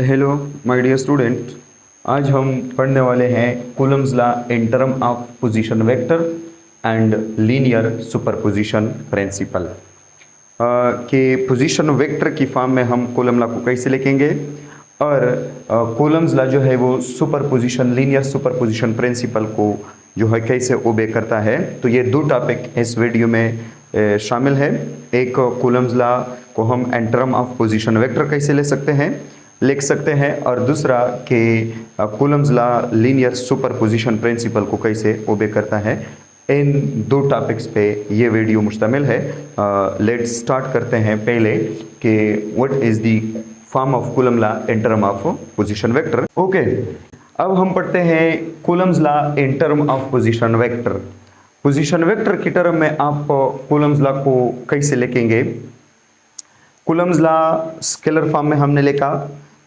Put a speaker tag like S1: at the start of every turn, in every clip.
S1: Hello my dear student. आज हम पढ़ने वाले हैं Coulomb's law in term of position vector and linear superposition principal कि पोजीशन वेक्टर की फॉर्म में हम कूलम लॉ को कैसे लिखेंगे और कूलम्स लॉ जो है वो सुपरपोजिशन लीनियर सुपरपोजिशन प्रिंसिपल को जो है कैसे ओबे करता है। तो ये दो टॉपिक इस वीडियो में शामिल है। एक कूलम्स लॉ को हम इन टर्म ऑफ पोजीशन वेक्टर कैसे लिख सकते हैं और दूसरा कि Coulomb's law linear superposition principal को कैसे ओबे करता है। इन दो टॉपिक्स पे ये वीडियो मुश्तमिल है। लेट्स स्टार्ट करते हैं पहले कि what is the form of Coulomb law in term of position vector. Okay, अब हम पढ़ते हैं Coulomb's law in term of position vector. Position vector की टर्म में आप कूलम्स लॉ को कैसे लिखेंगे। कूलम्स लॉ स्केलर फॉर्म में हमने लिखा,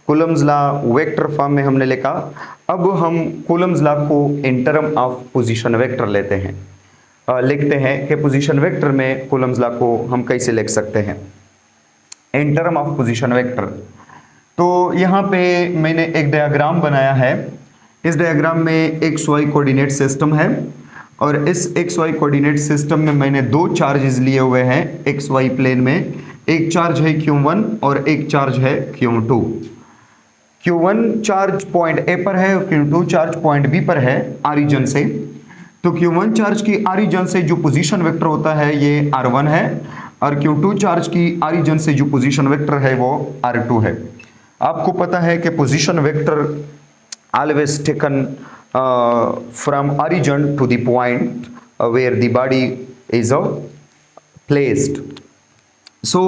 S1: कूलम्स लॉ वेक्टर फॉर्म में हमने लिखा। अब हम कूलम्स लॉ को इन टर्म ऑफ पोजीशन वेक्टर लेते हैं, लिखते हैं कि पोजीशन वेक्टर में कूलम्स लॉ को हम कैसे लिख सकते हैं इन टर्म ऑफ पोजीशन वेक्टर। तो यहाँ पे मैंने एक डायग्राम बनाया है। इस डायग्राम में एक्स वाई कोऑर्डिनेट सिस्टम है और इस एक्स वाई कोऑर्डिनेट सिस्टम में मैंने दो चार्जेस लिए हुए हैं एक्स वाई प्लेन में। एक चार्ज है Q1 और एक चार्ज है Q2। Q1 charge point A पर है और Q2 चार्ज पॉइंट बी पर है ऑरिजिन से। तो Q1 चार्ज की ऑरिजिन से जो पोजीशन वेक्टर होता है ये R1 है और Q2 चार्ज की ऑरिजिन से जो पोजीशन वेक्टर है वो R2 है। आपको पता है कि position vector always taken from origin to the point where the body is placed. So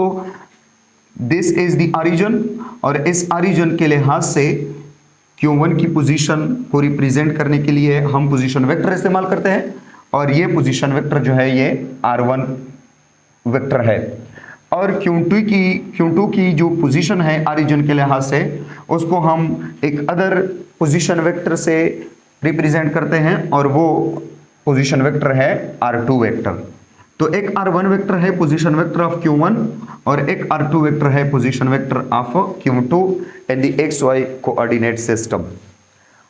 S1: this is the origin और इस ऑरिजिन के लिहाज से Q1 की पोजीशन को रिप्रेजेंट करने के लिए हम पोजीशन वेक्टर इस्तेमाल करते हैं और ये पोजीशन वेक्टर जो है ये R1 वेक्टर है। और Q2 की जो पोजीशन है ऑरिजिन के लिहाज से उसको हम एक अदर पोजीशन वेक्टर से रिप्रेजेंट करते हैं और वो पोजीशन वेक्टर है R2 वेक्टर। तो एक R1 वेक्टर है पोजीशन वेक्टर ऑफ Q1 और एक R2 वेक्टर है position vector of Q2 in the x y coordinate system.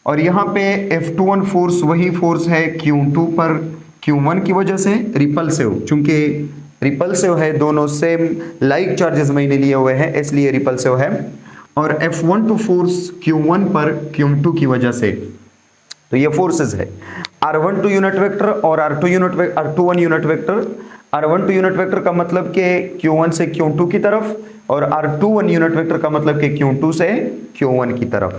S1: और यहाँ पे F21 फोर्स वही फोर्स है Q2 पर Q1 की वजह से रिपल्सिव, चूंकि रिपल्सिव है, दोनों सेम लाइक चार्जेस मैंने लिए हुए हैं इसलिए रिपल्सिव है। और F12 फोर्स Q1 पर Q2 की वजह से, तो ये फोर्सेस है R12 यूनिट वेक्टर और R21 unit vector. R12 unit vector का मतलब कि Q1 से Q2 की तरफ और R21 यूनिट वेक्टर का मतलब कि Q2 से Q1 की तरफ।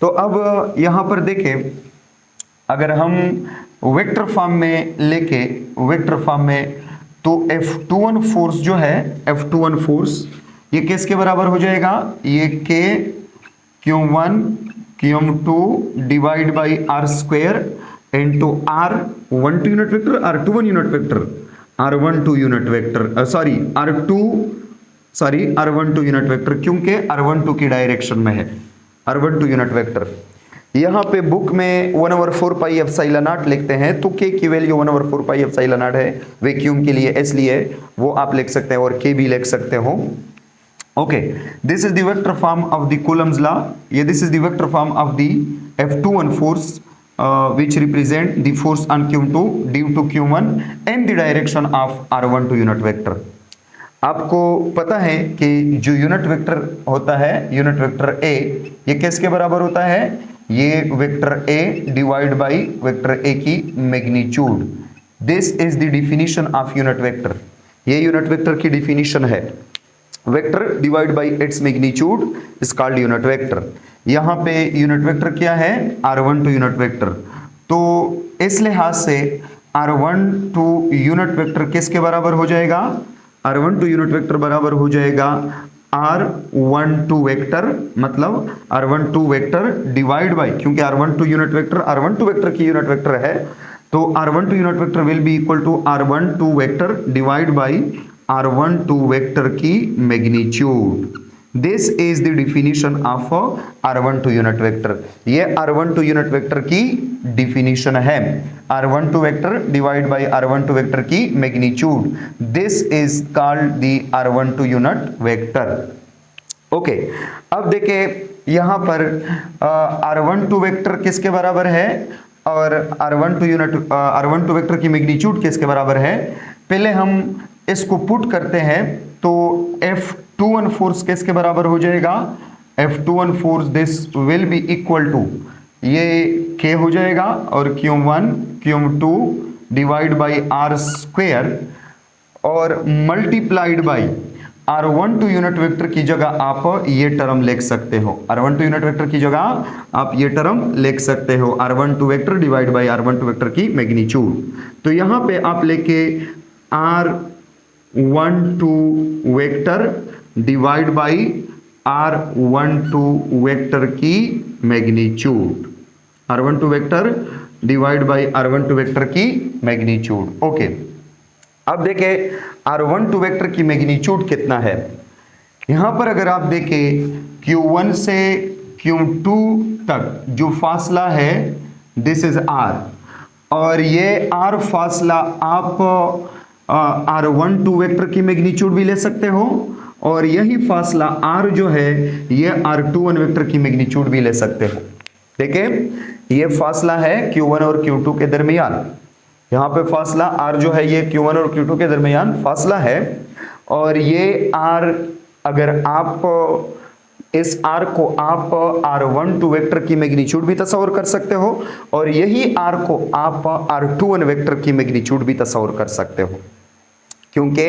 S1: तो अब यहां पर देखें, अगर हम वेक्टर फॉर्म में लेके वेक्टर फॉर्म में तो F21 फोर्स जो है F21 फोर्स ये किसके बराबर हो जाएगा, ये K Q1 Q2 divide by R square into R12 unit vector R21 unit vector R12 unit vector R12 unit vector, क्योंकि R12 की डायरेक्शन में है R12 यूनिट वेक्टर। यहाँ पे बुक में 1/4 पाई एप्सिलॉन नॉट लिखते हैं तो K की वैल्यू 1/4 पाई एप्सिलॉन नॉट है वैक्यूम के लिए, इसलिए वो आप लिख सकते हैं और K भी लिख सकते हो। Okay, this is the vector form of the Coulomb's law. ये this is the vector form of the F21 force which represent the force on Q2 due to Q1 and the direction of R12 unit vector. आपको पता है कि जो unit vector होता है unit vector A, ये किसके बराबर होता है, ये vector A divide by vector A की magnitude. This is the definition of unit vector. ये यूनिट वेक्टर की डिफिनीशन है, vector divide by its magnitude is called unit vector. यहाँ पे यूनिट वेक्टर क्या है, R12 यूनिट वेक्टर। तो इस लिहाज से R12 यूनिट वेक्टर किसके बराबर हो जाएगा, R12 यूनिट वेक्टर बराबर हो जाएगा R12 वेक्टर, मतलब R12 वेक्टर डिवाइड बाई, क्योंकि R12 unit vector R12 vector की यूनिट वेक्टर है तो R12 unit vector will be equal to R12 vector divide by R12 vector की magnitude. This is the definition of R12 unit vector. ये R12 unit vector की definition है, R12 vector divide by R12 vector की magnitude. This is called the R12 unit vector. Okay, अब देखिए यहाँ पर r12 vector किसके बराबर है और r12 वेक्टर की मैग्नीट्यूड किसके बराबर है। पहले हम इसको पुट करते हैं तो F21 फोर्स किसके बराबर हो जाएगा, F21 force this will be equal to ये K हो जाएगा और Q1 Q2 divide by R square और multiplied by r12 unit vector की जगह आप ये टर्म लिख सकते हो, r12 यूनिट वेक्टर की जगह आप ये टर्म लिख सकते हो, r12 vector divide by r12 vector की मैग्नीट्यूड। तो यहां पे आप लेके r12 vector divide by r12 vector की magnitude, r12 vector divide by r12 vector की मैग्नीट्यूड। ओके, अब देखें r12 वेक्टर की मैग्नीट्यूड कितना है। यहां पर अगर आप देखें Q1 से Q2 तक जो फासला है दिस इज r, और ये r फासला आप r12 वेक्टर की मैग्नीट्यूड भी ले सकते हो और यही फासला r जो है ये r21 वेक्टर की मैग्नीट्यूड भी ले सकते हो। देखिए ये फासला है Q1 और Q2 के दरमियान, यहाँ पे फासला r जो है ये Q1 और Q2 के दरमियान फासला है, और ये r अगर आप इस r को आप r12 वेक्टर की मैग्नीट्यूड भी तस्वर कर सकते हो और यही r को आप r21 वेक्टर की मैग्नीट्यूड भी तस्वर कर सकते हो, क्योंकि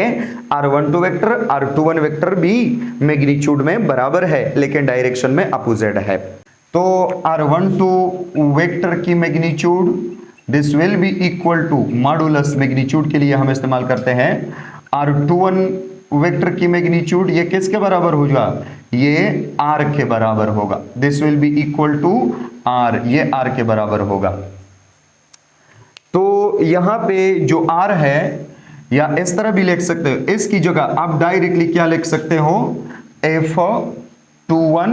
S1: r12 वेक्टर r21 वेक्टर भी मैग्नीट्यूड में बराबर है लेकिन डायरेक्शन में अपोजिट है। तो r12 वेक्टर की magnitude this will be equal to modulus, magnitude के लिए हम इस्तेमाल करते हैं r21 वेक्टर की मैग्नीट्यूड, ये किसके बराबर होगा, ये r के बराबर होगा। This will be equal to r, ये r के बराबर होगा। तो यहां पे जो r है या इस तरह भी लिख सकते हो, इसकी जगह आप डायरेक्टली क्या लिख सकते हो, F21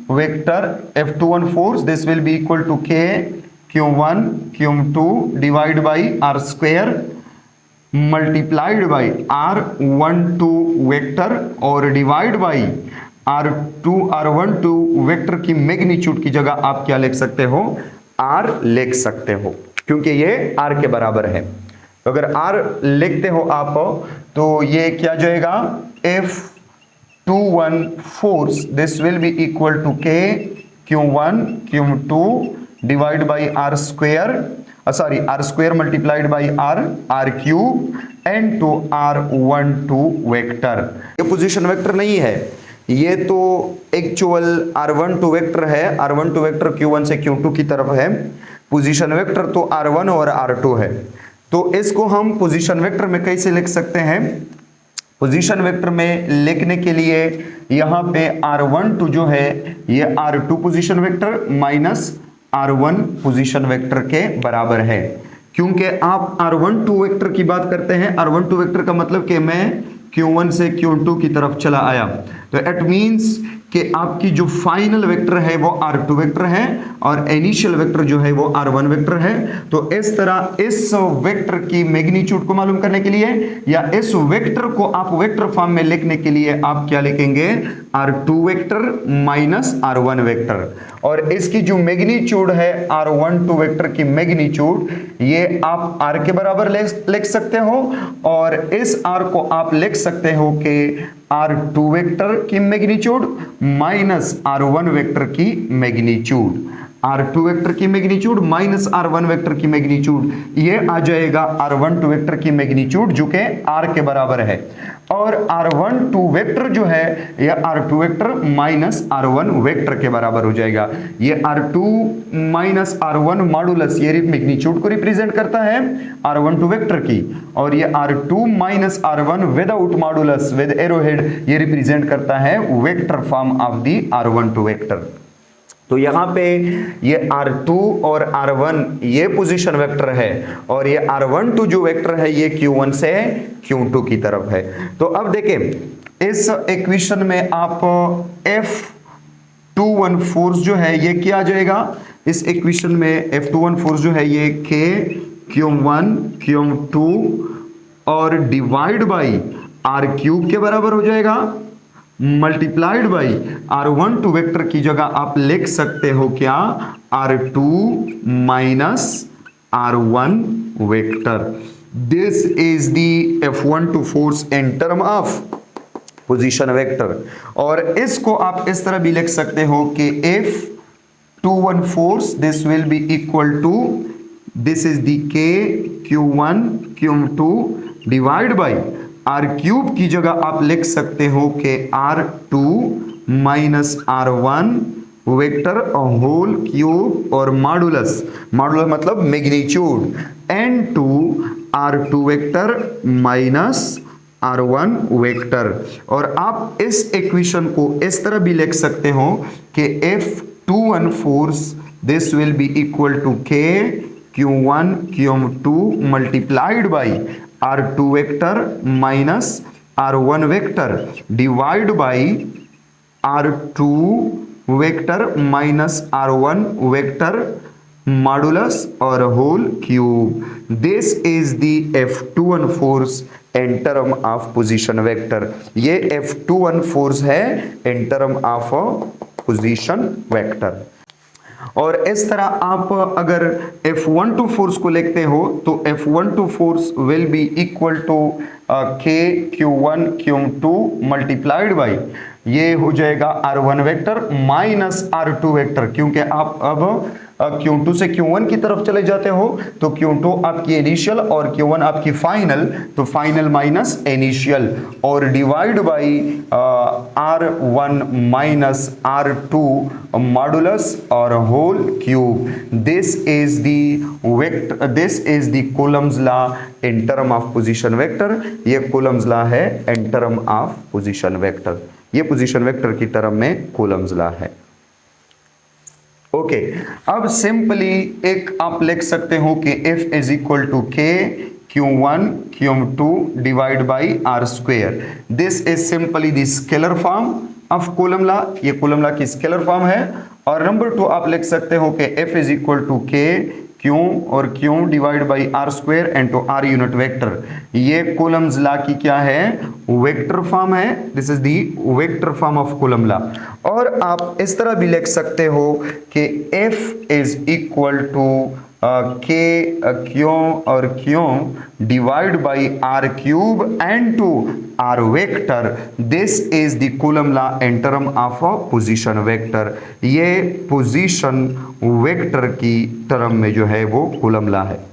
S1: vector F21 force this will be equal to K Q1 Q2 divide by R square multiplied by r12 vector और डिवाइड बाई r12 वेक्टर की मैग्नीट्यूड की जगह आप क्या लिख सकते हो, r लिख सकते हो, क्योंकि ये r के बराबर है। तो अगर r लिखते हो आप तो ये क्या जाएगा, F21 force this will be equal to K Q1 Q2 divide by R square multiplied by R cube and to r12 vector. ये पोजीशन वेक्टर नहीं है, ये तो एक्चुअल r12 वेक्टर है, r12 वेक्टर Q1 से Q2 की तरफ है, पोजीशन वेक्टर तो r1 और r2 है। तो इसको हम पोजीशन वेक्टर में कैसे लिख सकते हैं, पोजीशन वेक्टर में लिखने के लिए यहां पे r12 जो है ये r2 position vector minus r1 position vector के बराबर है, क्योंकि आप r12 वेक्टर की बात करते हैं, r12 वेक्टर का मतलब कि मैं Q1 से Q2 की तरफ चला आया, तो इट मींस कि आपकी जो फाइनल वेक्टर है वो r2 वेक्टर है और इनिशियल वेक्टर जो है वो r1 वेक्टर है। तो इस तरह इस वेक्टर की मैग्नीट्यूड को मालूम करने के लिए या इस वेक्टर को आप वेक्टर फॉर्म में लिखने के लिए आप क्या लिखेंगे, r2 vector minus r1 vector, और इसकी जो मैग्नीट्यूड है r12 वेक्टर की मैग्नीट्यूड ये आप r के बराबर लिख सकते हो और इस r को आप लिख सकते हो कि r2 वेक्टर की मैग्नीट्यूड माइनस r1 वेक्टर की मैग्नीट्यूड, r2 वेक्टर की मैग्नीट्यूड माइनस r1 वेक्टर की मैग्नीट्यूड, ये आ जाएगा r12 वेक्टर की मैग्नीट्यूड जो कि r के बराबर है, और r12 वेक्टर जो है यह r2 vector minus r1 vector के बराबर हो जाएगा। ये r2 माइनस r1 मॉडुलस ये मैग्नीट्यूड को रिप्रेजेंट करता है r12 वेक्टर की, और ये r2 minus r1 without modulus with arrow head ये रिप्रेजेंट करता है vector form of the r12 vector. तो यहाँ पे ये r2 और r1 ये पोजीशन वेक्टर है और ये r12 जो वेक्टर है ये Q1 से Q2 की तरफ है। तो अब देखें इस इक्वेशन में आप F21 फोर्स जो है ये क्या आ जाएगा, इस इक्वेशन में F21 फोर्स जो है ये K Q1 Q2 और डिवाइड बाई r क्यूब के बराबर हो जाएगा, मल्टीप्लाइड बाई R12 वेक्टर की जगह आप लिख सकते हो क्या, R2 minus R1 vector. This is the F12 force in term of position vector. और इसको आप इस तरह भी लिख सकते हो कि F21 force this will be equal to, this is the K Q1 Q2 divide by R cube की जगह आप लिख सकते हो कि R2 minus R1 vector whole cube और मॉडुलस, मॉडुलस मतलब magnitude, N2 R2 vector minus R1 vector. और आप इस इक्वेशन को इस तरह भी लिख सकते हो कि F21 force this will be equal to K Q1 Q2 multiplied by R2 vector minus R1 vector divide by R2 vector minus R1 vector modulus और whole cube. This is the F21 force in term of position vector. ये F21 force है in term of position vector. और इस तरह आप अगर F12 force को लिखते हो तो F12 force will be equal to K Q1 Q2 multiplied by, ये हो जाएगा R1 vector minus R2 vector, क्योंकि आप अब Q2 से Q1 की तरफ चले जाते हो तो Q2 आपकी इनिशियल और Q1 आपकी फाइनल, तो फाइनल माइनस इनिशियल, और divide by R1 minus R2 modulus और whole cube. This is the vector, this is the Coulomb's law in term of position vector. ये कूलम्स लॉ है in term of position vector, ये position vector की term में Coulomb's law है। Okay, अब simply एक आप लिख सकते हो कि F is equal to K Q1 Q2 divide by R square. This is simply the scalar form of Coulomb law, ये कूलम लॉ की स्केलर फॉर्म है। और नंबर 2 आप लिख सकते हो कि F is equal to K Q और Q divide by R square into R unit vector. ये कूलम्स लॉ की क्या है, वेक्टर फॉर्म है। This is the vector form of Coulomb law. और आप इस तरह भी लिख सकते हो कि F is equal to K Q और Q divide by R cube and to R vector. This is the Coulomb law in term of position vector. ये पोजीशन वेक्टर की टर्म में जो है वो कूलम लॉ है।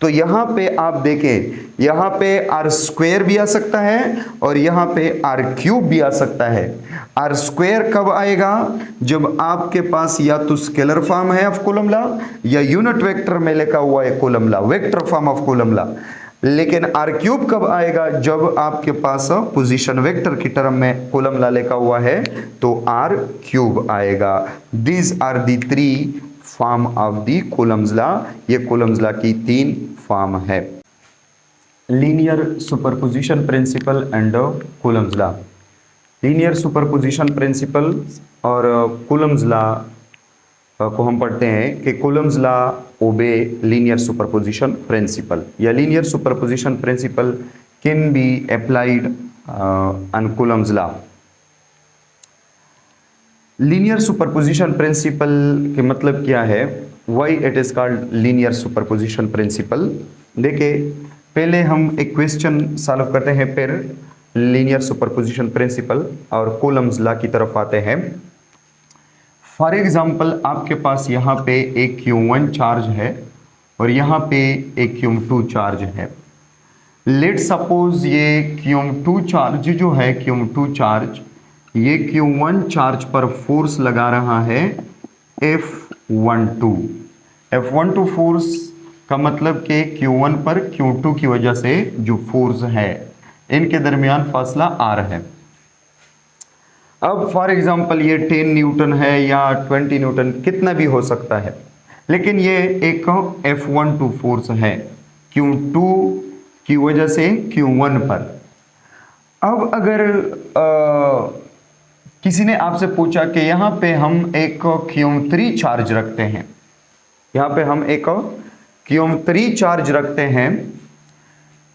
S1: तो यहाँ पे आप देखें, यहाँ पे R स्क्वेयर भी आ सकता है और यहाँ पे R क्यूब भी आ सकता है। R स्क्वेयर कब आएगा, जब आपके पास या तो स्केलर फॉर्म है ऑफ कूलम लॉ या यूनिट वेक्टर में लिखा हुआ है Coulomb law, vector form of Coulomb law. लेकिन R क्यूब कब आएगा, जब आपके पास पोजीशन वेक्टर की टर्म में कूलम लॉ लिखा हुआ है तो R क्यूब आएगा। These are the 3 form of the Coulomb's law. ये कूलम्स लॉ की 3 फॉर्म है। Linear superposition principle and Coulomb's law. Linear superposition principle और कूलम्स लॉ को हम पढ़ते हैं कि Coulomb's law obey linear superposition principle, या linear superposition principle can be applied on Coulomb's law. Linear superposition principle के मतलब क्या है, why it is called linear superposition principle. देखिए, पहले हम एक क्वेश्चन सॉल्व करते हैं, फिर लीनियर सुपरपोजिशन प्रिंसिपल और कूलम्स लॉ की तरफ आते हैं। फॉर एग्जाम्पल, आपके पास यहाँ पे एक Q1 चार्ज है और यहाँ पे एक Q2 चार्ज है। लेट सपोज ये Q2 चार्ज जो है, Q2 चार्ज ये Q1 चार्ज पर फोर्स लगा रहा है F12। F12 फोर्स का मतलब कि Q1 पर Q2 की वजह से जो फोर्स है, इनके दरमियान फासला R है। अब फॉर एग्जांपल ये 10 न्यूटन है या 20 न्यूटन, कितना भी हो सकता है, लेकिन ये एक F12 फोर्स है Q2 की वजह से Q1 पर। अब अगर किसी ने आपसे पूछा कि यहाँ पे हम एक Q3 चार्ज रखते हैं, यहाँ पे हम एक Q3 चार्ज रखते हैं,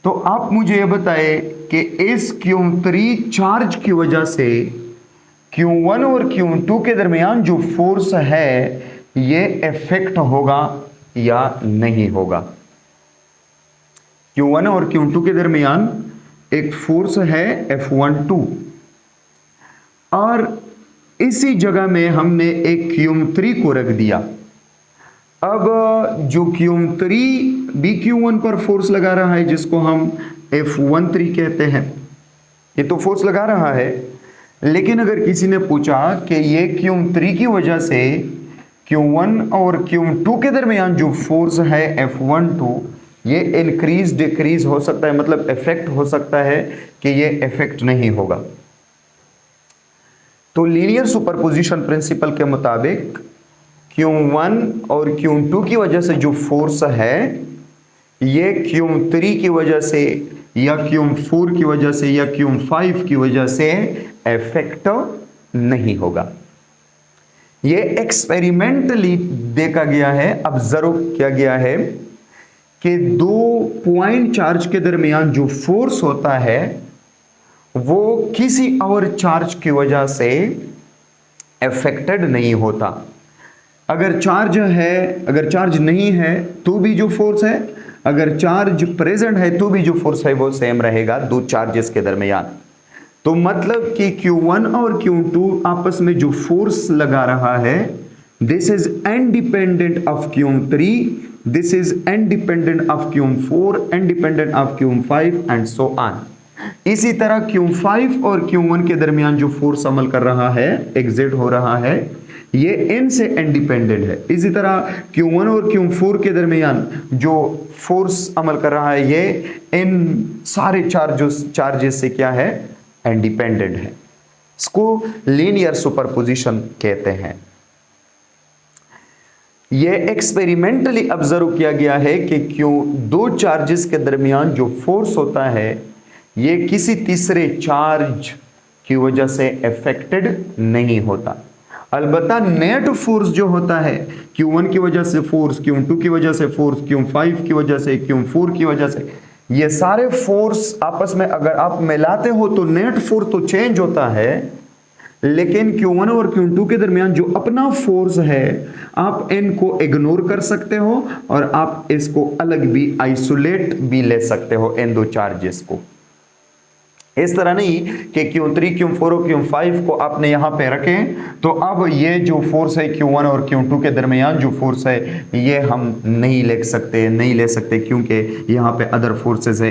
S1: तो आप मुझे ये बताएं कि इस Q3 चार्ज की वजह से Q1 और Q2 के दरमियान जो फोर्स है ये इफेक्ट होगा या नहीं होगा। Q1 और Q2 के दरमियान एक फोर्स है F12 और इसी जगह में हमने एक Q3 को रख दिया। अब जो Q3 भी Q1 पर फोर्स लगा रहा है जिसको हम F13 कहते हैं, ये तो फोर्स लगा रहा है, लेकिन अगर किसी ने पूछा कि ये Q3 की वजह से Q1 और Q2 के दरमियान जो फोर्स है F12 ये इंक्रीज डिक्रीज हो सकता है, मतलब इफेक्ट हो सकता है कि ये इफेक्ट नहीं होगा। तो लीनियर सुपरपोजिशन प्रिंसिपल के मुताबिक Q1 और Q2 की वजह से जो फोर्स है ये Q3 की वजह से या Q4 की वजह से या Q5 की वजह से इफेक्ट नहीं होगा। ये एक्सपेरिमेंटली देखा गया है, ऑब्जर्व किया गया है कि दो पॉइंट चार्ज के दरमियान जो फोर्स होता है वो किसी और चार्ज की वजह से अफेक्टेड नहीं होता। अगर चार्ज है, अगर चार्ज नहीं है तो भी जो फोर्स है, अगर चार्ज प्रेजेंट है तो भी जो फोर्स है वो सेम रहेगा दो चार्जेस के दरमियान। तो मतलब कि Q1 और Q2 आपस में जो फोर्स लगा रहा है this is independent of Q3, this is independent of Q4, independent of Q5 and so on. इसी तरह Q5 और Q1 के दरमियान जो फोर्स अमल कर रहा है, एग्जिट हो रहा है, ये n से इंडिपेंडेंट है। इसी तरह Q1 और Q4 के दरमियान जो फोर्स अमल कर रहा है ये इन सारे चार्जेस से क्या है, इंडिपेंडेंट है। इसको लीनियर सुपरपोजिशन कहते हैं। ये एक्सपेरिमेंटली ऑब्जर्व किया गया है कि क्यों दो चार्जेस के दरमियान जो फोर्स होता है ये किसी तीसरे चार्ज की वजह से अफेक्टेड नहीं होता। अलबत्ता नेट फोर्स जो होता है Q1 की वजह से फोर्स, Q2 की वजह से फोर्स, Q5 की वजह से, Q4 की वजह से, ये सारे फोर्स आपस में अगर आप मिलाते हो तो नेट फोर्स तो चेंज होता है, लेकिन Q1 और Q2 के दरमियान जो अपना फोर्स है आप इनको इग्नोर कर सकते हो और आप इसको अलग भी आइसोलेट भी ले सकते हो इन दो चार्जेस को। इस तरह नहीं कि Q3, Q4 और Q5 को आपने यहां पे रखें तो अब ये जो फोर्स है Q1 और Q2 के दरमियान जो फोर्स है ये हम नहीं ले सकते क्योंकि यहाँ पे अदर फोर्सेस है,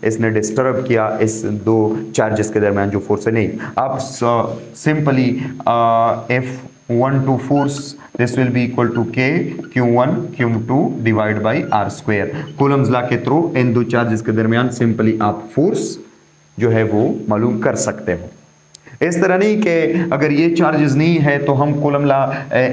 S1: इसने डिस्टर्ब किया इस दो चार्जेस के दरमियान जो फोर्स है। नहीं, आप simply F12 force this will be equal to K Q1 Q2 divide by R square. Coulomb's law के थ्रू इन दो चार्जेस के दरमियान सिंपली आप फोर्स जो है वो मालूम कर सकते हो। इस तरह नहीं कि अगर ये चार्जेस नहीं है तो हम कूलम लॉ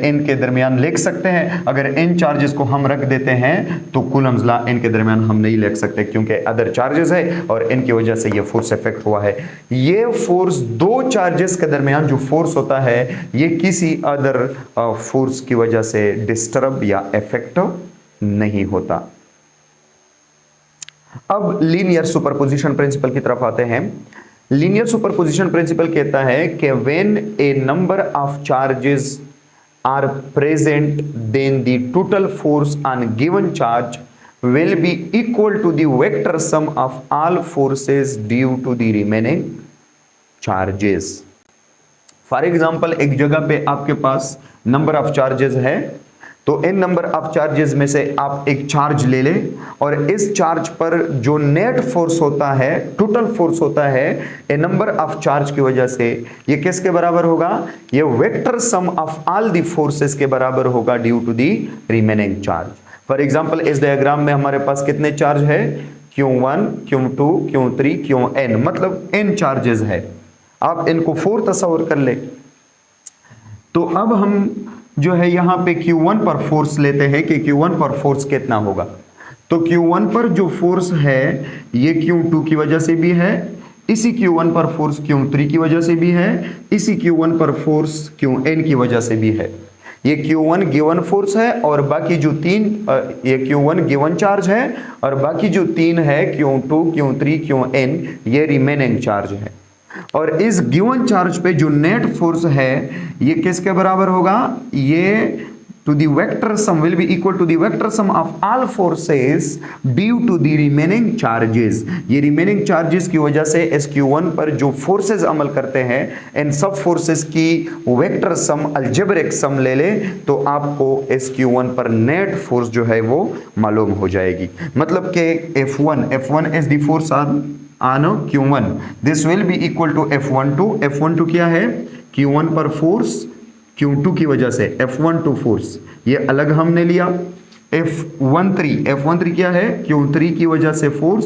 S1: इन के दरमियान लिख सकते हैं, अगर इन चार्जेस को हम रख देते हैं तो कूलम्स लॉ इन के दरमियान हम नहीं लिख सकते क्योंकि अदर चार्जेस है और इनकी वजह से ये फोर्स इफेक्ट हुआ है। ये फोर्स दो चार्जेस के दरमियान जो फोर्स होता है ये किसी अदर फोर्स की वजह से डिस्टर्ब या इफेक्ट नहीं होता। अब लीनियर सुपरपोजिशन प्रिंसिपल की तरफ आते हैं। लीनियर सुपरपोजिशन प्रिंसिपल कहता है कि when a number of charges are present then the total force on given charge will be equal to the vector sum of all forces due to the remaining charges। For example एक जगह पे आपके पास number of charges है तो इन number of charges में से आप एक चार्ज ले लें और इस चार्ज पर जो नेट फोर्स होता है, टोटल फोर्स होता है ए नंबर ऑफ चार्ज की वजह से ये किसके बराबर होगा, ये vector sum of all the forces के बराबर होगा due to the remaining charge. For example इस डायग्राम में हमारे पास कितने चार्ज है, Q1 Q2 Q3 Qn, मतलब n चार्जेस है। आप इनको 4 तस्वर कर ले तो अब हम जो है यहाँ पे Q1 पर फोर्स लेते हैं कि Q1 पर फोर्स कितना होगा। तो Q1 पर जो फोर्स है ये Q2 की वजह से भी है, इसी Q1 पर फोर्स Q3 की वजह से भी है, इसी Q1 पर फोर्स Qn की वजह से भी है। ये Q1 गिवन फोर्स है और बाकी जो ये Q1 गिवन चार्ज है और बाकी जो 3 है Q2 Q3 Qn ये रिमेनिंग चार्ज है। और इस गिवन चार्ज पे जो नेट फोर्स है ये किसके बराबर होगा, ये to the vector sum will be equal to the vector sum of all forces due to the remaining charges। ये remaining charges की वजह से SQ1 पर जो forces अमल करते हैं इन सब forces की vector sum algebraic sum ले ले तो आपको SQ1 पर net force जो है वो मालूम हो जाएगी। मतलब कि F1 is the force on Q1, this will be equal to F12 क्या है, Q1 पर force Q2 की वजह से F12 फोर्स ये अलग हमने लिया, F13 क्या है, Q3 की वजह से फोर्स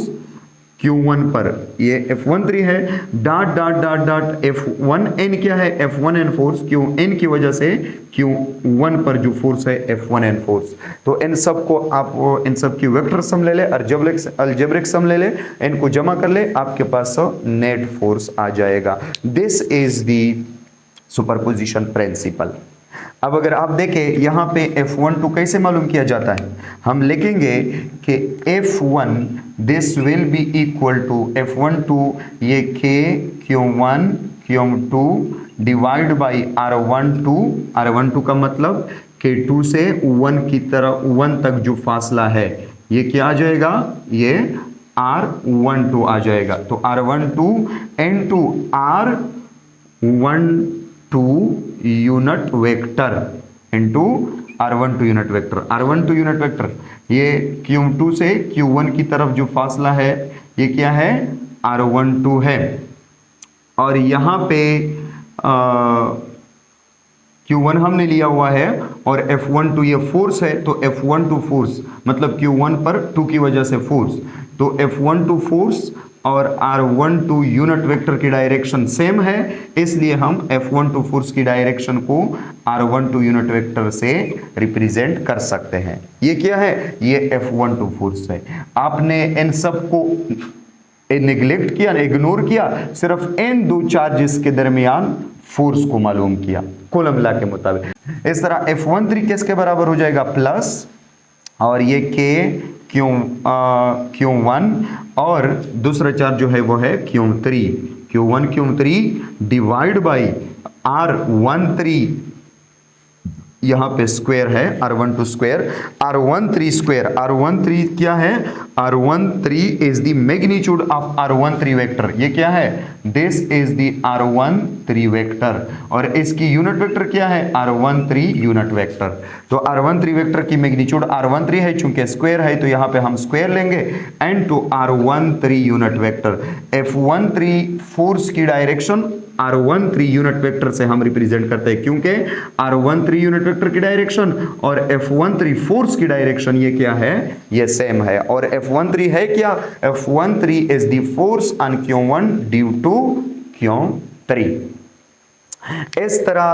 S1: Q1 पर ये F13 है, dot dot dot dot F1n क्या है, F1n फोर्स Qn की वजह से Q1 पर जो फोर्स है F1n फोर्स। तो इन सब को आप इन सब की वेक्टर सम ले ले, अलजेब्रिक सम ले ले, इनको जमा कर ले, आपके पास नेट फोर्स आ जाएगा। This is the superposition principle. अब अगर आप देखें यहाँ पे F12 कैसे मालूम किया जाता है, हम लिखेंगे कि F1 this will be equal to F12 ये K Q1 Q2 divide by R12 का मतलब K2 से 1 की तरह 1 तक जो फासला है ये क्या आ जाएगा, ये R12 आ जाएगा। तो R12 into R12 unit vector into R12 unit vector. R12 unit vector ये Q2 से Q1 की तरफ जो फासला है ये क्या है, R12 है। और यहाँ पे Q1 हमने लिया हुआ है और F12 ये फोर्स है, तो F12 फोर्स मतलब Q1 पर 2 की वजह से फोर्स, तो F12 फोर्स और R12 यूनिट वेक्टर की डायरेक्शन सेम है, इसलिए हम F12 फोर्स की डायरेक्शन को R12 यूनिट वेक्टर से रिप्रेजेंट कर सकते हैं। ये क्या है, ये F12 फोर्स है। आपने इन सब को नेग्लेक्ट किया, इग्नोर किया, सिर्फ इन दो चार्जेस के दरमियान फोर्स को मालूम किया कूलम लॉ के मुताबिक। इस तरह F13 किसके बराबर हो जाएगा, प्लस, और ये Q1 और दूसरा चार्ज जो है वो है Q1 डिवाइड बाई R13, यहाँ पे स्क्वायर है R12 square, R13 square. R13 क्या है, R13 is the magnitude of R13 vector. ये क्या है, this is the R13 vector, और इसकी यूनिट वेक्टर क्या है, R13 यूनिट वेक्टर। तो R13 वेक्टर की मैग्नीट्यूड R13 है, चूंकि स्क्वायर है तो यहाँ पे हम स्क्वायर लेंगे, and to R13 unit vector. F13 force की डायरेक्शन R13 यूनिट वेक्टर से हम रिप्रेजेंट करते हैं, क्योंकि R13 यूनिट वेक्टर की डायरेक्शन और F13 फोर्स की डायरेक्शन ये क्या है, ये सेम है। और F13 है क्या, F13 is the force on Q1 due to Q3। इस तरह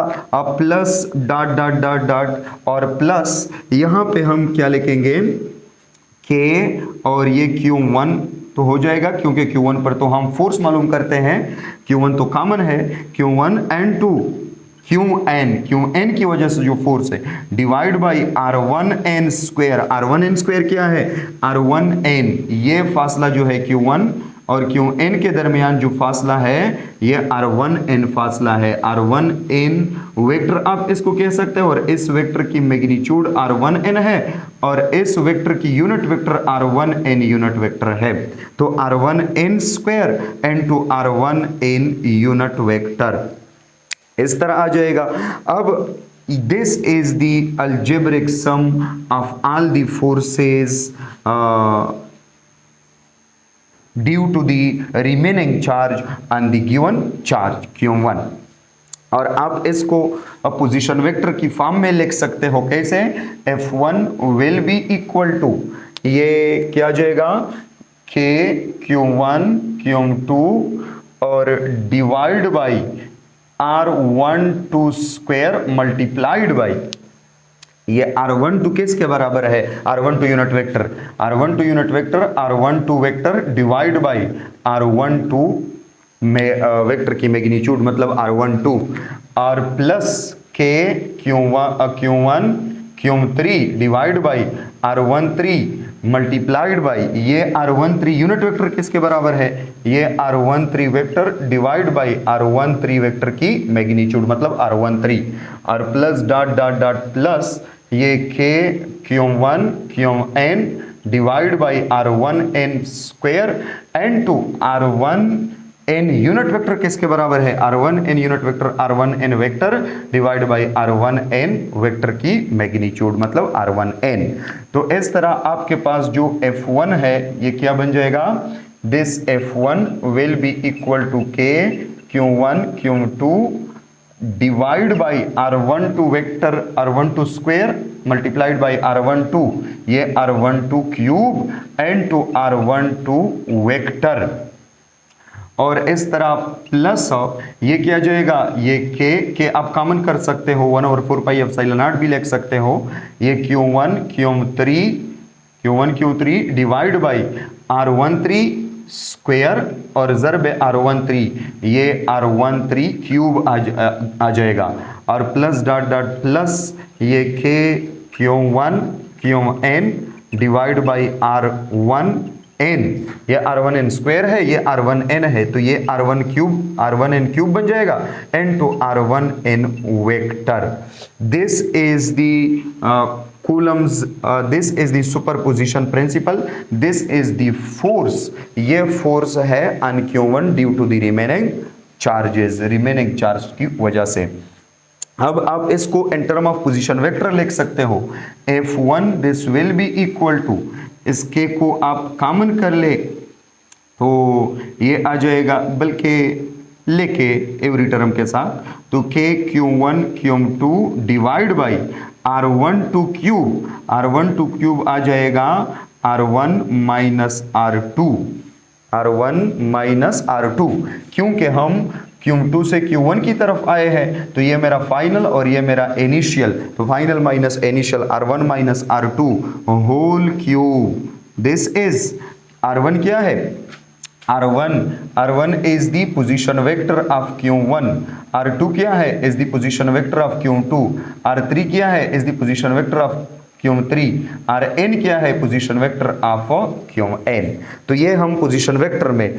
S1: plus dot dot dot dot और प्लस यहां पे हम क्या लिखेंगे, K और ये Q1 तो हो जाएगा, क्योंकि Q1 पर तो हम फोर्स मालूम करते हैं, Q1 तो कॉमन है, Q1 एंड टू Qn की वजह से जो फोर्स है, divide by R1n square. R1n square क्या है, R1n ये फासला जो है Q1 और Qn के दरमियान जो फासला है ये R1n फासला है। R1n वेक्टर आप इसको कह सकते हैं, और इस वेक्टर की मैग्नीट्यूड R1n है और इस वेक्टर की unit vector R1n unit vector है। तो R1n square and to R1n unit vector इस तरह आ जाएगा। अब this is the algebraic sum of all the forces due to the remaining charge on the given charge Q1। और आप इसको पोजीशन वेक्टर की फॉर्म में लिख सकते हो, कैसे, F1 will be equal to ये क्या आ जाएगा, K Q1 Q2 और divide by R12 square multiplied by ये R12 किसके बराबर है, R12 unit vector, R12 unit vector R12 vector divide by R12 में वेक्टर की मैग्नीट्यूड मतलब R12 और plus K Q1 Q3 divide by R13 multiplied by ये r13 यूनिट वेक्टर किसके बराबर है, ये r13 vector divide by r13 vector की मैग्नीट्यूड मतलब r13 और plus dot dot dot plus ये k q1 qn divide by r1n square and to r1n unit vector किसके बराबर है, r1n unit vector r1n vector divide by r1n vector की magnitude मतलब r1n। तो इस तरह आपके पास जो f1 है ये क्या बन जाएगा, this f1 will be equal to k q1 q2 divide by r12 vector r12 square multiplied by r12 ये r12 cube and to r12 vector और इस तरह प्लस ये क्या जाएगा, ये के आप कॉमन कर सकते हो 1/4 पाई एप्सिलॉन नॉट भी लिख सकते हो, ये q1 q3 divide by r13 square और ज़रब r13 ये r13 क्यूब आ जाएगा और प्लस डॉट डॉट प्लस ये k q1 qn divide by r1n ये r1n स्क्वायर है ये r1n है तो ये r1n क्यूब बन जाएगा n to r1n vector. This is the Coulomb's this is the superposition principle, this is the force, ये force है on q1 due to the remaining charge की वजह से। अब आप इसको in term of position vector लिख सकते हो, f1 this will be equal to, इसके को आप कॉमन कर ले तो ये आ जाएगा बल्कि लेके एवरी टर्म के साथ तो k q1 q2 divide by r12 cube आ जाएगा r1 माइनस r2 क्योंकि हम q2 से q1 की तरफ आए हैं तो ये मेरा फाइनल और ये मेरा इनिशियल तो final minus initial r1 minus r2 whole cube. This is r1 क्या है, R1 is the position vector of q1, R2 क्या है is the position vector of q2, R3 क्या है is the position vector of q3, Rn क्या है position vector of qn। तो ये हम पोजीशन वेक्टर में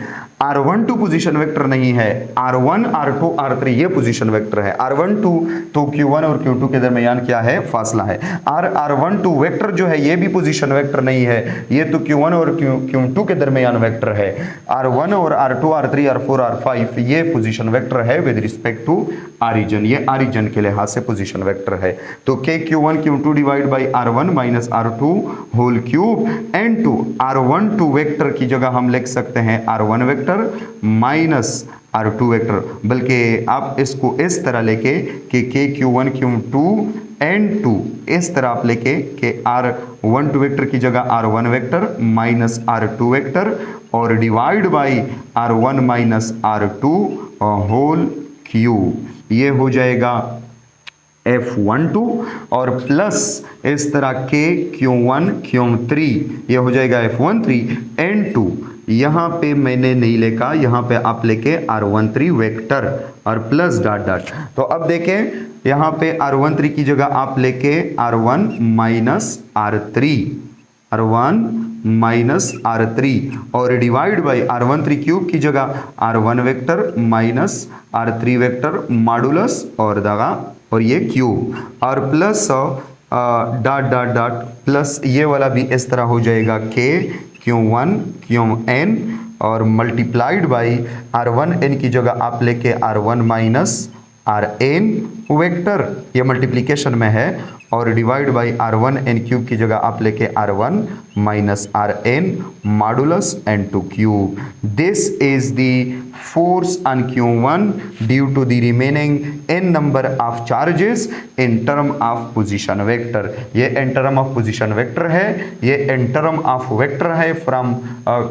S1: r12 पोजीशन वेक्टर नहीं है, r1 r2 r3 ये पोजीशन वेक्टर है। r12 तो q1 और q2 के दरमियान क्या है, फासला है। r12 वेक्टर जो है ये भी पोजीशन वेक्टर नहीं है, ये तो q1 और q2 के दरमियान वेक्टर है। r1 और r2 r3 r4 r5 ये पोजीशन वेक्टर है विद रिस्पेक्ट टू ऑरिजिन, ये ऑरिजिन के लिहाज से पोजीशन वेक्टर है। तो k q1 q2 divide by r1 minus r2 whole cube and to r12 vector की जगह हम लिख सकते हैं r1 vector minus r2 vector, बल्कि आप इसको इस तरह लेके कि k q1 q2 and to इस तरह आप लेके कि r12 वेक्टर की जगह r1 vector minus r2 vector और divide by r1 minus r2 whole cube, ये हो जाएगा f12 और प्लस इस तरह k q1 q3 ये हो जाएगा f13 एंड टू यहाँ पे मैंने नहीं लिखा, यहाँ पे आप लेके r13 वेक्टर और प्लस डॉट डॉट। तो अब देखें यहाँ पे r13 की जगह आप लेके r1 माइनस r3 और डिवाइड बाई r13 क्यूब की जगह r1 vector minus r3 vector modulus और दगा और ये क्यूब और plus dot dot dot plus ये वाला भी इस तरह हो जाएगा k q1 qn और मल्टीप्लाइड बाई r1n की जगह आप लेके r1 माइनस rn वेक्टर ये मल्टीप्लिकेशन में है और डिवाइड बाई r1n क्यूब की जगह आप लेके r1 minus rn modulus n2 cube. This is the force on q1 due to the remaining n number of charges in term of position vector। ये in term of position vector है, ये in term of vector है from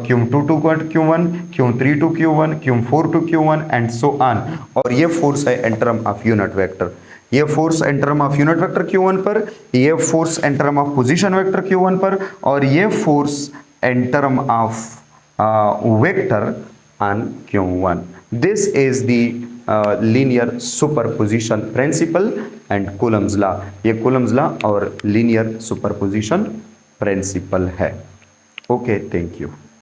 S1: q2 to q1, q3 to q1, q4 to q1 and so on। और ये force है in term of unit vector, ये force in term of unit vector q1 पर, ये force in term of position vector q1 पर और ये force in term of vector on q1। This is the linear superposition principle and Coulomb's law। ये Coulomb's law और linear superposition principle है। Okay, thank you.